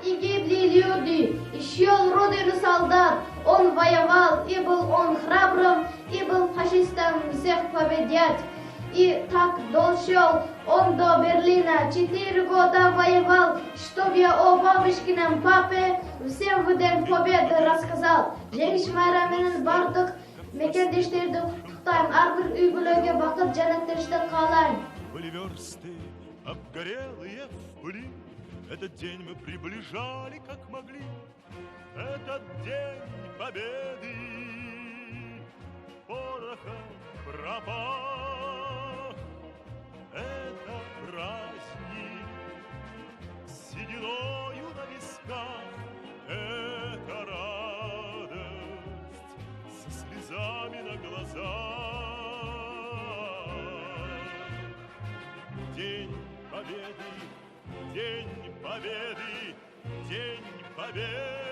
и гибли люди, и шел родину солдат. Он воевал, и был он храбрым, и был фашистом всех победять. И так дошел он до Берлина, 4 года воевал, чтобы о бабушкином папе всем в день победы рассказал. Жеңіс байрамының бардық мекендештерді құттықтаймын, әрбір үй бүлөге бақыт жәннеттерді қалаймын. Были версты, обгорелые в пыли, этот день мы приближали как могли, этот день победы. Пороха пропах, это праздник с сединою на висках, это радость со слезами на глазах. День победы, день победы, день победы.